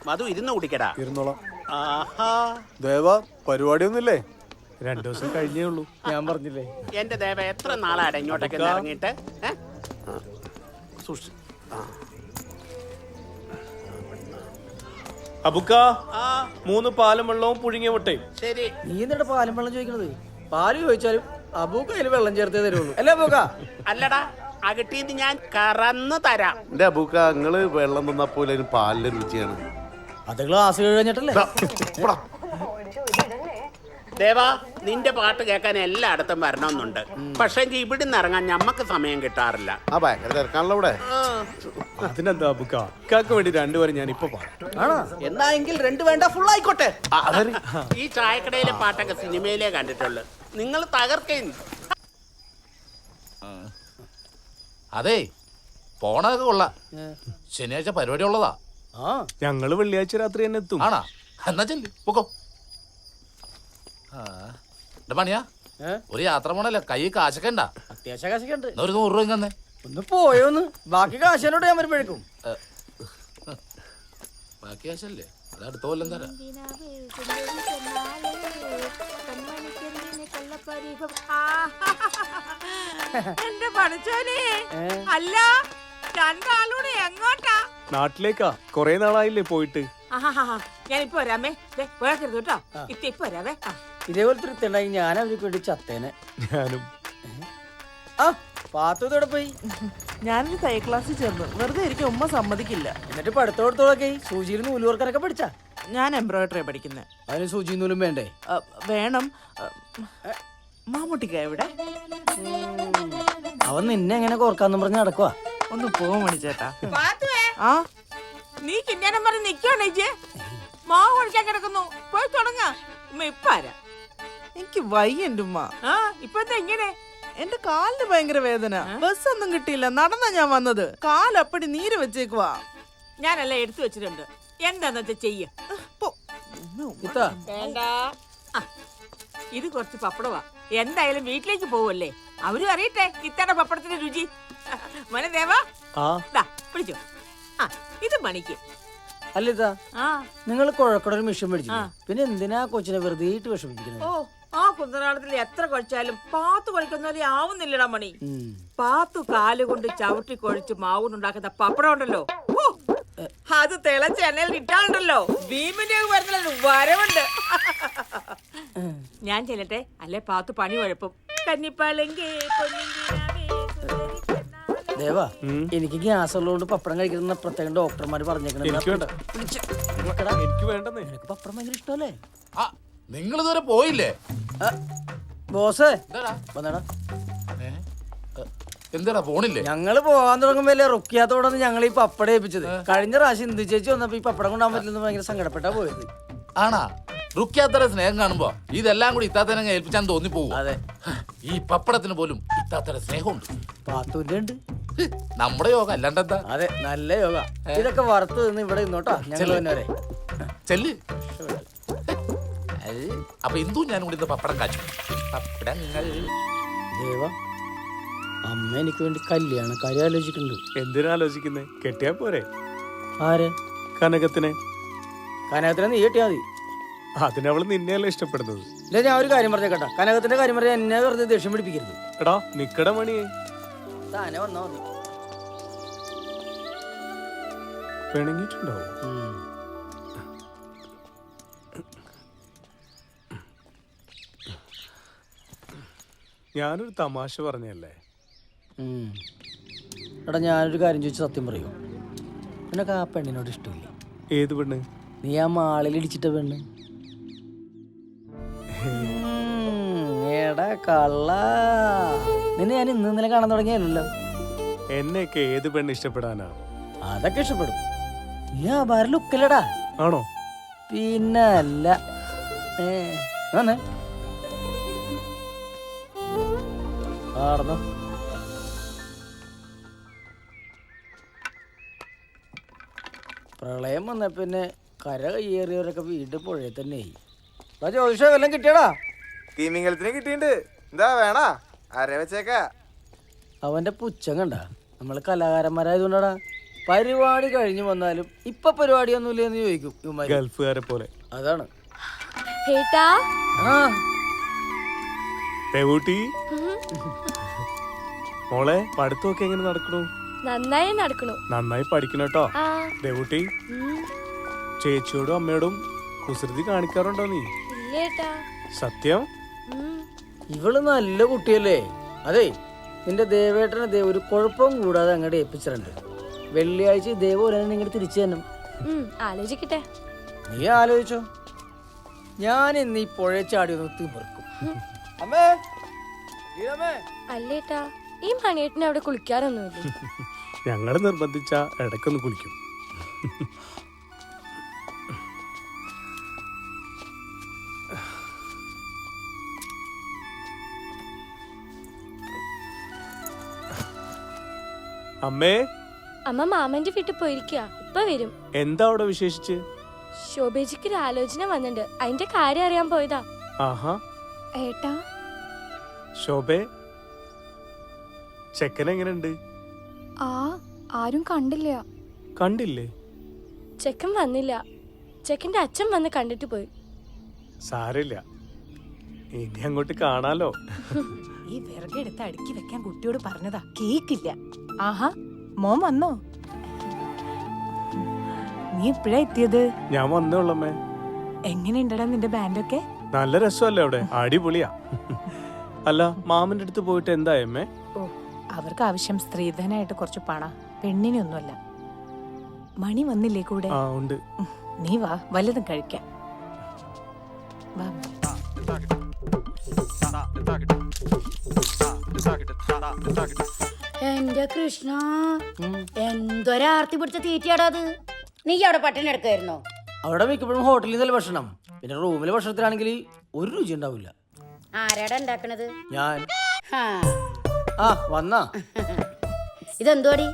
മധു ഇരുന്ന് കുടിക്കടാ. ഇരുന്നോളാം. ആഹാ, ദേവ പരിപാടിയൊന്നുമില്ലേ? 2 ദിവസം കഴിഞ്ഞേ ഉള്ളൂ. ഞാൻ പറഞ്ഞില്ലേ. എന്റെ ദേവ എത്ര നാളാണ് ഇങ്ങോട്ടൊക്കെ ഇറങ്ങിയിട്ട്? അബുക്ക 3 പാലും വെള്ളവും പുഴുങ്ങിയ മുട്ടയും. ശരി. നീ എന്നിട്ട് പാലും വെള്ളം ചോദിക്കണത്? പാല് ചോദിച്ചാലും അബൂക്ക അതിൽ വെള്ളം ചേർത്തേ തരുള്ളൂ അല്ലേ അബൂക്ക? അല്ലടാ, അകട്ടീന്ന് ഞാൻ കറന്ന് തരാം. എന്റെ അബൂക്ക നിങ്ങള് വെള്ളം തന്നപ്പോലെ പാലിന്റെ രുചിയാണ്. അത് ഗ്ലാസ് കഴിഞ്ഞിട്ടല്ലേ? ദേവാ, നിന്റെ പാട്ട് കേൾക്കാൻ എല്ലായിടത്തും വരണമെന്നുണ്ട്. പക്ഷെ ഇവിടുന്ന് ഇറങ്ങാൻ ഞമ്മക്ക് സമയം കിട്ടാറില്ല. ഭയങ്കര തിരക്കാണല്ലോ ഇവിടെ. അതിനെന്താ അബുക്ക, ഇക്കാക്ക് വേണ്ടി 2 വരെ ഞാൻ ഇപ്പൊ പാടും. ആണോ? എന്നാ എങ്കിൽ 2 വേണ്ട, ഫുൾ ആയിക്കോട്ടെ. ഈ ചായക്കടയിലെ പാട്ടൊക്കെ സിനിമയിലേ കണ്ടിട്ടുള്ളു. നിങ്ങൾ തകർക്കേം. അതെ, പോണതൊക്കെ കൊള്ളാം. ശനിയാഴ്ച പരിപാടി ഉള്ളതാ. ഞങ്ങള് വെള്ളിയാഴ്ച രാത്രി തന്നെ എത്തും. ആണാ? എന്നാ ചെല്ലു പൊക്കോ. പണിയാ ഒരു യാത്ര പോണല്ലേ, കൈ കാശക്കണ്ട. അത്യാവശ്യം കാശൊക്കെ ഉണ്ട്. 100 രൂപ തന്നെ. ഒന്ന് പോയോന്ന്, ബാക്കി കാശനോട് ഞാൻ വരുമ്പോഴേക്കും. ബാക്കി കാശല്ലേ, അത് അടുത്ത കൊല്ലം തരാം. എന്റെ പഠിച്ചോനെ, അല്ല രണ്ടാളൂടെ എങ്ങോട്ടാ? നാട്ടിലേക്കാ. കൊറേ നാളായില്ലേ പോയിട്ട്. ഞാനിപ്പോ വരാമേ. പോയാക്കരുത് കേട്ടോ. ഇപ്പൊ വരാവേ. ഇതേപോലത്തെ ഒരുത്തുണ്ടായി ഞാൻ അവർക്ക് വേണ്ടി ചത്തേനെ. ഞാനും. ആ പാത്തോടെ പോയി. ഞാനൊരു തയ്യൽ ക്ലാസ്സിൽ ചേർന്നു. വെറുതെ ഇരിക്കും, ഉമ്മ സമ്മതിക്കില്ല. എന്നിട്ട് പഠിത്തോടത്തോളൊക്കെ സൂചിയിൽ നൂലുവർക്കാനൊക്കെ പഠിച്ചാ? ഞാൻ എംബ്രോയിഡറി പഠിക്കുന്നത്. അതിന് സൂചി നൂലും വേണ്ടേ? വേണം. മാമൂട്ടിക്ക എവിടെ? അവൻ നിന്നെ എങ്ങനെ കോർക്കാന്ന് പറഞ്ഞ് നടക്കുവാ. ഒന്ന് പോവാൻ മണിച്ചേട്ടാ. ആ, നീ കിന്നാനം പറഞ്ഞ് നിക്കണേച്ചേ. മാവ് ഒഴിക്കാൻ കിടക്കുന്നു, പോയി തുടങ്ങ. ഇപ്പൊ ആരാ? എനിക്ക് വയ്യ എന്റെ ഉമ്മ. ആ, ഇപ്പത്തെ ഇങ്ങനെ എന്റെ കാലിന് ഭയങ്കര വേദന. ബസ് ഒന്നും കിട്ടിയില്ല, നടന്നാ ഞാൻ വന്നത്. കാലപ്പടി നീര് വെച്ചേക്കുവാ. ഞാനെല്ലാം എടുത്തു വെച്ചിട്ടുണ്ട്. എന്താന്ന് വെച്ചാ ചെയ്യ. വേണ്ട, ഇത് കുറച്ച് പപ്പടവാ. എന്തായാലും വീട്ടിലേക്ക് പോവല്ലേ, അവരും അറിയട്ടെ ഇത്തയുടെ പപ്പടത്തിന്റെ രുചി. മോനെ ദേവാ, പിടിച്ചോ. ആ, ഇത് മണിക്ക്. അല്ലിതാ, നിങ്ങൾ കുഴക്കടൊരു മിഷൻ മേടിച്ചു, പിന്നെ എന്തിനാ കൊച്ചിനെ വെറുതെ വിഷമിപ്പിക്കുന്നത്? ഓ, ആ കുന്തനാളത്തിൽ എത്ര കുഴച്ചാലും പാത്തു കുഴക്കുന്നവരെ ആവുന്നില്ലടാ മണി. പാത്തു കാലുകൊണ്ട് ചവിട്ടി കുഴച്ച് മാവുണ്ടാക്കുന്ന പപ്പടം ഉണ്ടല്ലോ, അത് തിളച്ച എണ്ണയിൽ ഇട്ടാലുണ്ടല്ലോ ഭീമിന്റെ വരുന്ന വരവുണ്ട്. ഞാൻ ചെല്ലട്ടെ, അല്ലെ പാത്തു പണി കുഴപ്പം. കന്നിപ്പാലെങ്കി ദേവാ, എനിക്ക് ഗ്യാസ് ഉള്ളതുകൊണ്ട് പപ്പടം കഴിക്കുന്ന പ്രത്യേകം ഡോക്ടർമാര് പറഞ്ഞേക്കണം. എനിക്ക് വേണ്ടെന്നേ. നിനക്ക് പപ്പടം ഭയങ്കര ഇഷ്ടമല്ലേ? നിങ്ങൾ ഇതുവരെ പോയില്ലേ? ബോസ് വന്നടാ. എന്താടാ പോണില്ലേ? ഞങ്ങള് പോകാൻ തുടങ്ങുമ്പോ റുക്കിയാത്തോടാണ് ഞങ്ങൾ ഈ പപ്പടം ഏൽപ്പിച്ചത്. കഴിഞ്ഞ പ്രാവശ്യം ഇന്ദു ചേച്ചി വന്നപ്പോ ഈ പപ്പടം കൊണ്ടാൻ പറ്റില്ലെന്ന് ഭയങ്കര സങ്കടപ്പെട്ടാ പോയത്. ആണാ? റുക്കിയാത്തറ സ്നേഹം കാണുമ്പോ ഇതെല്ലാം കൂടി ഇത്താത്തനെ ഏൽപ്പിച്ചാൻ തോന്നിപ്പോവും. അതെ, ഈ പപ്പടത്തിന് പോലും ഇത്താത്തര സ്നേഹമുണ്ട്. പാത്തൂന്റെ ഉണ്ട്. നമ്മുടെ യോഗ അല്ലാണ്ടെന്താ? അതെ, നല്ല യോഗ. ഇതൊക്കെ വറുത്ത് നിന്ന് ഇവിടെ ഇന്നോട്ടാ ഞങ്ങൾ തന്നെ വരെ ചെല്ല്. അപ്പൊ ഇന്ദു ഞാനും കൂടി പപ്പടം കാച്ചു. പപ്പടങ്ങൾ. ദേവ, അമ്മ എനിക്ക് വേണ്ടി കല്യാണക്കാരെ ആലോചിക്കുന്നുണ്ട്. എന്തിനാ ആലോചിക്കുന്നേ? കെട്ടിയാ പോരെ. ആര്? കനകത്തിനെ. കനകത്തിനെ നീ കെട്ടിയാ മതി. അതിനവള് നിന്നെയല്ലേ ഇഷ്ടപ്പെടുന്നത്. ഇല്ല, ഞാൻ ഒരു കാര്യം പറഞ്ഞേക്കട്ടാ, കനകത്തിന്റെ കാര്യം പറഞ്ഞാൽ എന്നെ വെറുതെ ദേഷ്യം പിടിപ്പിക്കരുത്. എടാ നിക്കട മണിയെ. താനെ വന്നാ മതി. പിണങ്ങിട്ടുണ്ടാവും. ഞാനൊരു തമാശ പറഞ്ഞല്ലേ. എടാ, ഞാനൊരു കാര്യം ചോദിച്ചു സത്യം പറയൂ, നിനക്ക് ആ പെണ്ണിനോട് ഇഷ്ടമില്ല? ഏത് പെണ്ണ്? നീ ആ മാളിൽ ഇടിച്ചിട്ട പെണ്ണ്. എടാ കള്ള, നിന്നെ ഞാൻ ഇന്നലെ കാണാൻ തുടങ്ങിയല്ലോ. എന്നെയൊക്കെ ഏത് പെണ്ണ് ഇഷ്ടപ്പെടാനാ? അതൊക്കെ ഇഷ്ടപ്പെടും. നീ ആ ബാര ലുക്കല്ലടാ. ആണോ? പിന്നെ അല്ല. ആർന്നോ? പ്രളയം വന്ന പിന്നെ കര കയ്യേറിയവരൊക്കെ വീട് പുഴയിൽ തന്നെ. ജ്യോതിഷ വല്ലതും കിട്ടിയടാ? തീമിംഗലത്തിന് കിട്ടിയിട്ടുണ്ട്. എന്താ വേണാ? അര വെച്ചേക്ക. അവന്റെ പുച്ഛം കണ്ട. നമ്മള് കലാകാരന്മാരായതുകൊണ്ടാടാ. പരിപാടി കഴിഞ്ഞു വന്നാലും ഇപ്പൊ പരിപാടിയൊന്നുമില്ല എന്ന് ചോദിക്കും ഇവന്മാര്. ഗൾഫുകാരെ പോലെ. അതാണ്. ഏട്ടാ ആ ദേവൂട്ടി മോളെ പഠിത്തമൊക്കെ എങ്ങനെ നടക്കണു? നന്നായി നടക്കണു. നന്നായി പഠിക്കണം കേട്ടോ. ആ ദേവൂട്ടി ഉം. ചേച്ചിയോടും അമ്മയോടും കുസൃതി കാണിക്കാറുണ്ടോ നീ? ഇല്ലേട്ടാ. സത്യം? ഉം. ഇവള് നല്ല കുട്ടിയല്ലേ. അതെ നിന്റെ ദേവേട്ടനെ ദേ ഒരു കുഴപ്പവും കൂടാതെ അങ്ങോട്ട് ഏൽപ്പിച്ചിട്ടുണ്ട്. വെള്ളിയാഴ്ച ദേവോനെ ഇങ്ങോട്ട് തിരിച്ചു തന്നെ. ആലോചിക്കട്ടെ. നീ ആലോചിച്ചോ. ഞാൻ ഇന്ന് ഈ പുഴ ചാടി ഒന്ന് തിമിർക്കും. അമ്മേ ഈരമ്മേ. അല്ലേട്ടാ ഈ മണിയേട്ടന് അവിടെ കുളിക്കാറൊന്നുമില്ല. ഞങ്ങള് നിർബന്ധിച്ച ഇടയ്ക്കൊന്ന് കുളിക്കും. അമ്മേ, അമ്മ മാമന്റെ വീട്ടിൽ പോയിരിക്കുക. ഇപ്പൊ വരും. എന്താ അവിടെ വിശേഷിച്ച്? ശോഭേജിക്ക് ഒരു ആലോചന വന്നിട്ടുണ്ട്. അതിന്റെ കാര്യം അറിയാൻ പോയതാ. ആഹാ. ഏട്ടാ ശോഭേ, ചെക്കൻ എങ്ങനെയുണ്ട്? ആരും കണ്ടില്ല. കണ്ടില്ലേ? ചെക്കൻ വന്നില്ല. ചെക്കന്റെ അച്ഛൻ വന്ന് കണ്ടിട്ട് പോയി. സാരില്ല, ഇനി അങ്ങോട്ട് കാണാലോ. ഈ വിറകെടുത്ത് അടുക്കി വെക്കാൻ കുട്ടിയോട് പറഞ്ഞതാ, കേക്കില്ല. ആഹാ, മോൻ വന്നോ? നീ എപ്പോഴാ എത്തിയത്? ഞാൻ വന്നേ ഉള്ളമ്മേ. എങ്ങനെയുണ്ടടാ നിന്റെ ബാൻഡൊക്കെ? നല്ല രസമല്ലേ അവിടെ? അടിപൊളിയാ. അല്ല, മാമന്റെ അടുത്ത് പോയിട്ട് എന്തായമ്മേ? ഓ, അവർക്ക് ആവശ്യം സ്ത്രീധനായിട്ട് കുറച്ച് പണ, പെണ്ണിനൊന്നുമല്ല. മണി വന്നില്ലേ കൂടെ? ആ ഉണ്ട്. നീ വാ, വല്ലതും കഴിക്കാം. വാ. എന്റെ കൃഷ്ണ, എന്തൊരാർത്തി പിടിച്ച തീറ്റയാടാ അത്. നീ അവിടെ പട്ടിണി എടുക്കായിരുന്നോ? അവിടെ മിക്കപ്പോഴും ഹോട്ടലിൽ നിന്നല്ല ഭക്ഷണം. പിന്നെ റൂമിലെ ഭക്ഷണത്തിലാണെങ്കിൽ ഒരു രുചി ഉണ്ടാവില്ല. ആരാടാ ഉണ്ടാക്കണത്? ഞാൻ. ഹാ. ആ വന്നാ. ഇതെന്തോടി?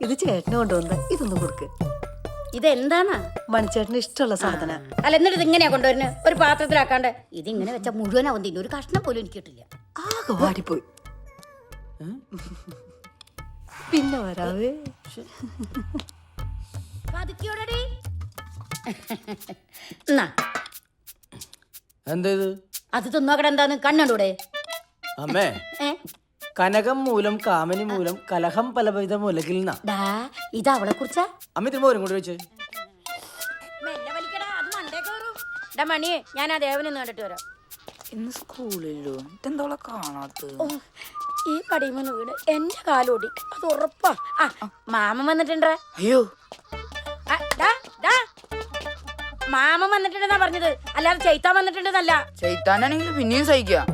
ഇത് ചേട്ടന് കൊണ്ടുവന്ന, ഇതൊന്നും കൊടുക്ക്. ഇതെന്താന്നാ? മണിച്ചേട്ടന് ഇഷ്ടമുള്ള സാധന. അല്ല, എന്നിട്ട് ഇത് ഇങ്ങനെയാ കൊണ്ടുവരുന്നത്? ഒരു പാത്രത്തിലാക്കാണ്ട്. ഇതിങ്ങനെ വെച്ചാ മുഴുവനാവും തിന്നു. ഒരു കഷ്ണം പോലും എനിക്ക് കിട്ടില്ല. ആകെ വാടിപ്പോയി. പിന്നെ വരാവേ. പതുക്കിയോടടി. എന്നാ എന്താ ഇത്? അത് തിന്നോക്കട. എന്താന്ന് കണ്ണൂടെ? അമ്മേ, കനകം മൂലം കാമനി മൂലം കലഹം പലവിധ മൂലകിൽ നിന്നാ. ഇത് അവളെ കുറിച്ചാ? അമ്മ തിരുമ്പോ വരും കൂടി വെച്ച്. മണിയെ, ഞാൻ ആ ദേവനൊന്ന് കണ്ടിട്ട് വരാം. ഇന്ന് സ്കൂളിലോ ഇതെന്തോളെ കാണാത്ത? ഈ പടിമന്ന് വീട് എന്റെ കാലോടി, അത് ഉറപ്പാ. ആ, മാമൻ വന്നിട്ടുണ്ടാ? അയ്യോ, മാമൻ വന്നിട്ടുണ്ടെന്നാ പറഞ്ഞത്, അല്ലാതെ ചെയ്ത്താൻ വന്നിട്ടുണ്ടെന്നല്ല. ചെയ്ത്താനാണെങ്കിൽ പിന്നെയും സഹിക്കാം.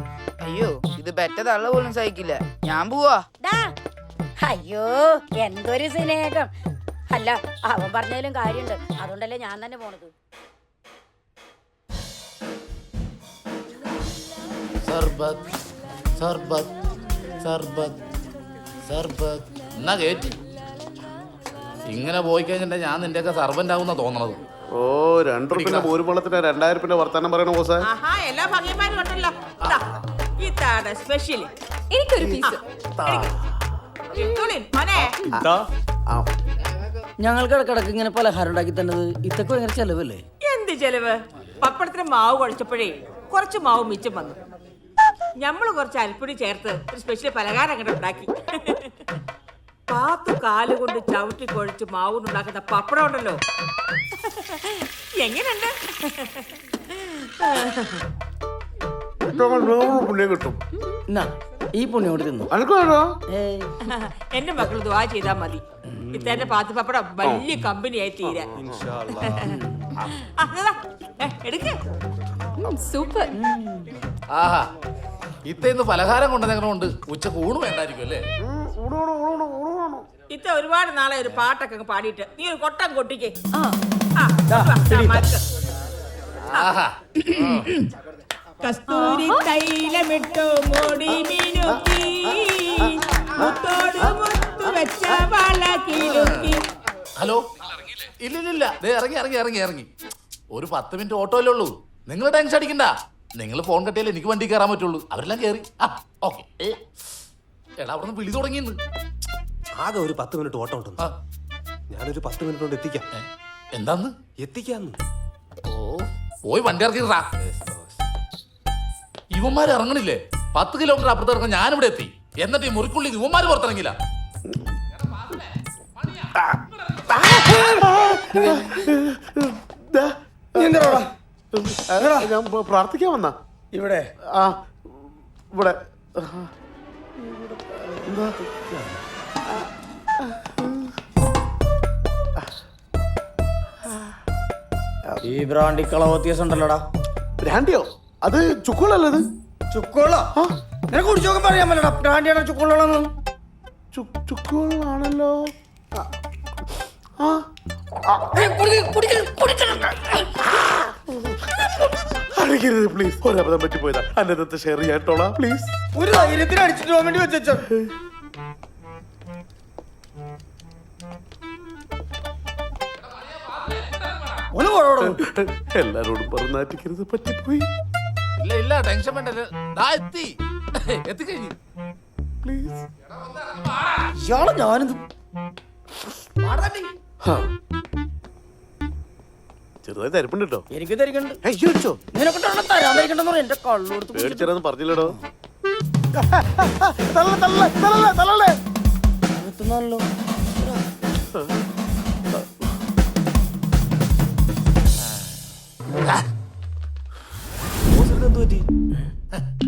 അയ്യോ, ഇത് പെറ്റ തള്ള പോലും സഹിക്കില്ല. ഞാൻ പോവാ. അയ്യോ, എന്തൊരു സ്നേഹം. അല്ല, അവൻ പറഞ്ഞതിലും കാര്യമുണ്ട്. അതുകൊണ്ടല്ലേ ഞാൻ തന്നെ പോണത്. സർബത്ത് സർബത്ത് സർബത്ത് സർബത്ത്. എന്നാ കേറ്റി ഇങ്ങനെ പോയി കഴിഞ്ഞിട്ടുണ്ടെങ്കിൽ ഞാൻ നിന്റെയൊക്കെ സർവന്റ് ആവുന്ന തോന്നണത്. ഓ, 2 റുപ്യന്റെ മോരുവെള്ളത്തിന് 2000 റുപ്യന്റെ വർത്താനം പറയണ ബോസേ. ആഹാ, എല്ലാ ഭംഗിമാരും ഉണ്ടല്ലോ. ഇതാണ് സ്പെഷ്യൽ. എനിക്കൊരു പീസ്. ഞങ്ങൾക്ക് ഇടക്കിടക്ക് ഇങ്ങനെ പലഹാരം ഉണ്ടാക്കി തന്നത് ഇതൊക്കെ ഭയങ്കര ചെലവല്ലേ? എന്ത് ചെലവ്? പപ്പടത്തിന് മാവ് കുഴച്ചപ്പോഴേ കുറച്ച് മാവ് മിച്ചം വന്നു. ഞമ്മള് കുറച്ച് അരിപ്പൊടി ചേർത്ത് ഒരു സ്പെഷ്യൽ പലഹാരം അങ്ങോട്ട് ഉണ്ടാക്കി. പാത്തു കാലുകൊണ്ട് ചവിട്ടി കുഴച്ച് മാവുണ്ടാക്കുന്ന പപ്പടം ഉണ്ടല്ലോ, എങ്ങനെയുണ്ട്? പുണ്യം കിട്ടും. എന്നാ ഈ പുണ്യം കൊണ്ട് തിന്നു. എന്റെ മക്കൾ ദുആ ചെയ്താൽ മതി. ഇത്തന്നെ പാത്തു പപ്പടം വലിയ കമ്പനിയായി തീരാൻ. എടുക്ക്. സൂപ്പർ. ആഹാ, ഇന്ന് പലഹാരം കൊണ്ടുവന്നെങ്ങനെയുണ്ട്? ഉച്ചക്ക് ഊണ് വേണ്ടായിരിക്കും അല്ലേ? ഇത്ത ഒരുപാട് നാളെ ഒരു പാട്ടൊക്കെ പാടിയിട്ട് നീ ഒരു കൊട്ടം കൊട്ടിക്കേ. കസ്തൂരി തൈലമിട്ടു മുടി മിനുക്കി, മുത്തോട് മുത്തു വെച്ച വള കിലുക്കി. ഹലോ, ഇല്ലില്ല, ഇറങ്ങി. ഒരു 10 മിനിറ്റ് ഓട്ടോയിലേ ഉള്ളൂ. നിങ്ങൾ ടെൻഷൻ അടിക്കണ്ട. നിങ്ങൾ ഫോൺ കട്ടിയാലേ എനിക്ക് വണ്ടി കയറാൻ പറ്റുള്ളൂ. അവരെല്ലാം കയറി. ഓക്കെ. എടാ, അവിടെ നിന്ന് വിളി തുടങ്ങിയെന്ന്. ആകെ ഒരു 10 മിനിറ്റ് ഓട്ടം ഉണ്ട്. ഞാനൊരു 10 മിനിറ്റ് കൊണ്ട് എത്തിക്കാം. എന്താന്ന് എത്തിക്കാന്ന്. ഓ പോയി വണ്ടി ഇറക്കിട്ടാ. ഇവന്മാര് ഇറങ്ങണില്ലേ? 10 കിലോമീറ്റർ അപ്പുറത്ത് ഇറങ്ങാൻ ഞാനിവിടെ എത്തി. എന്നിട്ട് ഈ മുറിക്കുള്ളിൽ ഇവന്മാര് പുറത്തിറങ്ങില്ല. ഞാൻ പ്രാർത്ഥിക്കാൻ വന്ന ഇവിടെ ആ ഇവിടെ ഈ ബ്രാൻഡി കളവ് വ്യത്യാസം ഉണ്ടല്ലോടാ. ബ്രാൻഡിയോ? അത് ചുക്കുകളല്ലത്. ചുക്കോളോ? നിനക്ക് കുടിച്ചോക്കെ പറയാൻ പറ്റടാ. ബ്രാൻഡിയാണോ ചുക്കോളാണെന്ന്? ചുക്കുകളാണല്ലോ. അടിക്കരുത് പ്ലീസ്. ഒരബദ്ധം പറ്റിപ്പോയതാ. അന്നത്തെ ഷെയർ ചെയ്യാട്ടോളാ പ്ലീസ്. ഒരു ധൈര്യത്തിന് അടിച്ചിട്ട് പോകാൻ വേണ്ടി വെച്ചോ. എല്ലാരോടും പറഞ്ഞാറ്റിക്കരുത്, പറ്റിപ്പോയി. ഇല്ല ഇല്ല ടെൻഷൻ വേണ്ട. എത്തി എത്തിക്കഴിഞ്ഞു. പ്ലീസ്. ഇയാള് ഞാനിത് ചെറുതായി തരിപ്പുണ്ട് കേട്ടോ. എനിക്ക് തരിക്കണ്ട്. അയ്യോ നിനക്ക് തരാൻ തരിക്കണ്ടെന്ന് പറഞ്ഞു. എന്റെ കള്ളൂർത്ത് പേടിച്ചേരാന്ന് പറഞ്ഞില്ലടോ. എത്തുന്നല്ലോ.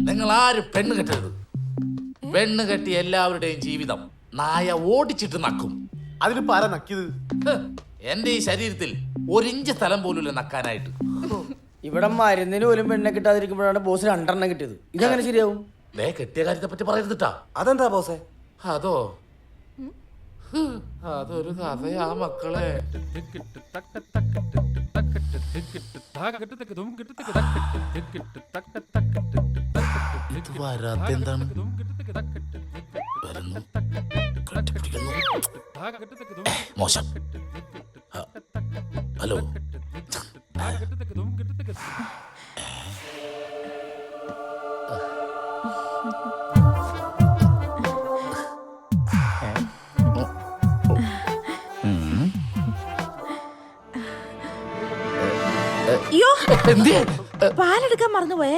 നിങ്ങൾ ആരും പെണ്ണ് കെട്ടരുത്. പെണ്ണ് കെട്ടി എല്ലാവരുടെയും ജീവിതം നായ ഓടിച്ചിട്ട് നക്കും. അതിനിപ്പോ ആരാ നക്കിയത്? എന്റെ ഈ ശരീരത്തിൽ 1 ഇഞ്ച് സ്ഥലം പോലും നക്കാനായിട്ട്. ഇവിടെ മരുന്നിന് പോലും പെണ്ണെ കിട്ടാതിരിക്കുമ്പോഴാണ് ബോസ് 2 എണ്ണം കിട്ടിയത്. ഇതെങ്ങനെ ശരിയാവും? ദേ കെട്ടിയ കാര്യത്തെ പറ്റി പറയരുതിട്ടാ. അതെന്താ ബോസേ? അതോ അതൊരു കഥയാ മക്കളെ. ഇത് വരാത്തെന്താണ്? വരുന്നു. മോശം. ഹലോ അയ്യോ പാലെടുക്കാൻ മറന്നുപോയേ.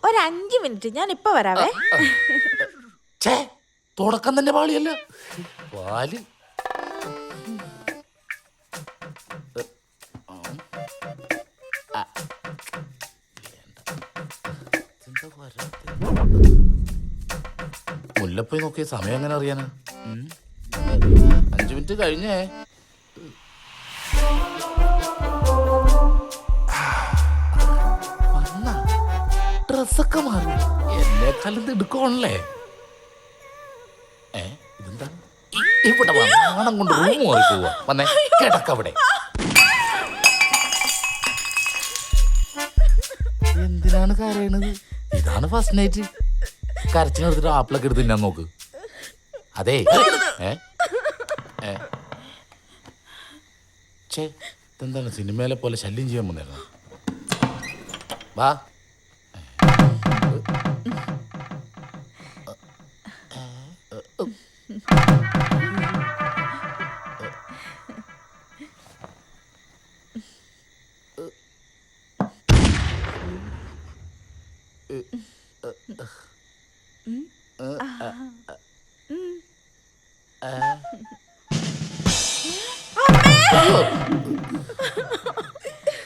ഒരു 5 മിനിറ്റ് ഞാൻ ഇപ്പൊ വരാവേ. തുടക്കം തന്നെ പാളിയല്ല. പാല് മുല്ലപ്പോയി നോക്കിയ സമയം എങ്ങനെ അറിയാനാ? 5 മിനിറ്റ് കഴിഞ്ഞേ. ഡ്രസ്സൊക്കെ മാറി. എന്നെക്കാളും എടുക്കണല്ലേ? ഇതെന്താ ഇവിടെ നാണം കൊണ്ട് റൂം മാറി പോവാ. വന്നേ കിടക്കവിടെ. എന്തിനാണ് കരയണത്? ഇതാണ് ഫസ്റ്റ് നൈറ്റ്. കരച്ചിനെടുത്തിട്ട് ആപ്പിളൊക്കെ എടുത്ത് തിന്നാൻ നോക്ക്. അതെ ഇതെന്താണ് സിനിമയിലെ പോലെ ശല്യം ചെയ്യാൻ വന്നേക്കണം. വാ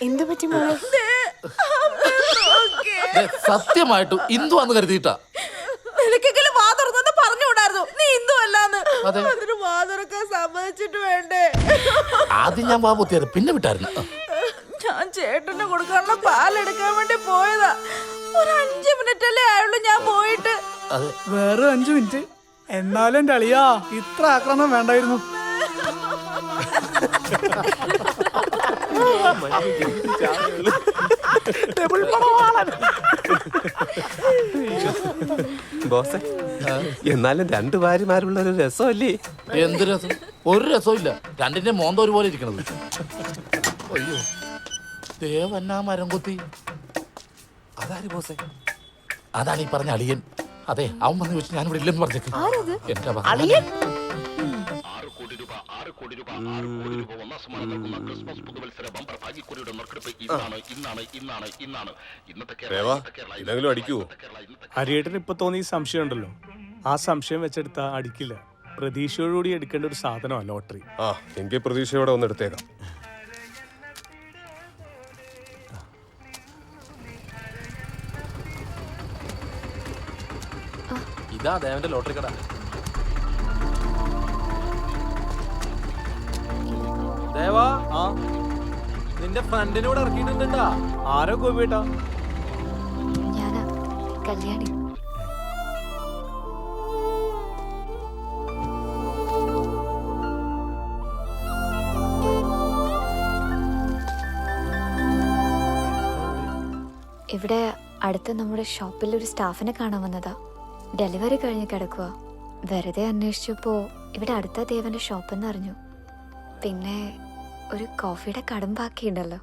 എന്തു പറ്റി മോളെ? സത്യമായിട്ടും ഇന്ദു ആന്ന് കരുതിയിട്ടാ. നിനക്കെങ്കിലും വാ തുറന്നു പറഞ്ഞുകൂടായിരുന്നു നീ ഇന്ദു അല്ലാന്ന്. അതിന് വാ തുറക്കാൻ സമ്മതിച്ചിട്ട് വേണ്ടേ? ആദ്യം ഞാൻ വാ പൊത്തിയത്, പിന്നെ വിട്ടായിരുന്നു. ഞാൻ ചേട്ടന് കൊടുക്കാനുള്ള പാലെടുക്കാൻ വേണ്ടി പോയതാ. ഒരു 5 മിനിറ്റ് അല്ലേ ആയുള്ളൂ ഞാൻ പോയിട്ട്. വേറെ 5 മിനിറ്റ് എന്നാലും എന്റെ അളിയാ ഇത്ര ആക്രമണം വേണ്ടായിരുന്നു. ബോസേ, എന്നാലും 2 ഭാര്യമാരുള്ള ഒരു രസമല്ലേ? എന്ത് രസം? ഒരു രസവും ഇല്ല. രണ്ടിന്റെ മോന്ത ഒരുപോലെ ഇരിക്കണത്. അയ്യോ ദേവന്നാ മരം കൊത്തി. അതാര് ബോസേ? അതാണ് ഈ പറഞ്ഞ അളിയൻ. അതെ അവൻ വന്ന് ചോദിച്ചു ഞാൻ ഇവിടെ ഇല്ലെന്ന് പറഞ്ഞേക്ക്. എന്റെ ഇതെങ്കിലും അടിക്കുവോ? ഹരിയേട്ടന് ഇപ്പൊ തോന്നിയ സംശയം ഉണ്ടല്ലോ, ആ സംശയം വെച്ചെടുത്താ അടിക്കില്ല. പ്രതീക്ഷയോടുകൂടി എടുക്കേണ്ട ഒരു സാധനമാണ് ലോട്ടറി. ആ, എങ്കിൽ പ്രതീക്ഷയോടെ ഒന്ന് എടുത്തേക്കാം. ഇതാ ദേവന്റെ ലോട്ടറി കട. ദേവാ, നിന്റെ ഫ്രണ്ടിനോട് ഇറക്കിയിട്ടുണ്ടാ. ആരോ ഗോപിയേട്ടാ? ഞാനാ കല്യാണി. ഇവിടെ അടുത്ത് നമ്മുടെ ഷോപ്പിൽ ഒരു സ്റ്റാഫിനെ കാണാൻ വന്നതാ. ഡെലിവറി കഴിഞ്ഞ് കിടക്കുക. വെറുതെ അന്വേഷിച്ചപ്പോ ഇവിടെ അടുത്ത ദേവന്റെ ഷോപ്പെന്ന് അറിഞ്ഞു. പിന്നെ ഒരു കോഫിയുടെ കടം ബാക്കിയുണ്ടല്ലോ,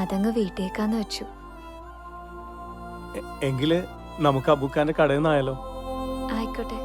അതങ്ങ് വീട്ടിലേക്കാന്ന് വെച്ചു. എങ്കില് നമുക്ക് അബുക്കാന്റെ കടയിൽ നിന്നായാലോ? ആയിക്കോട്ടെ.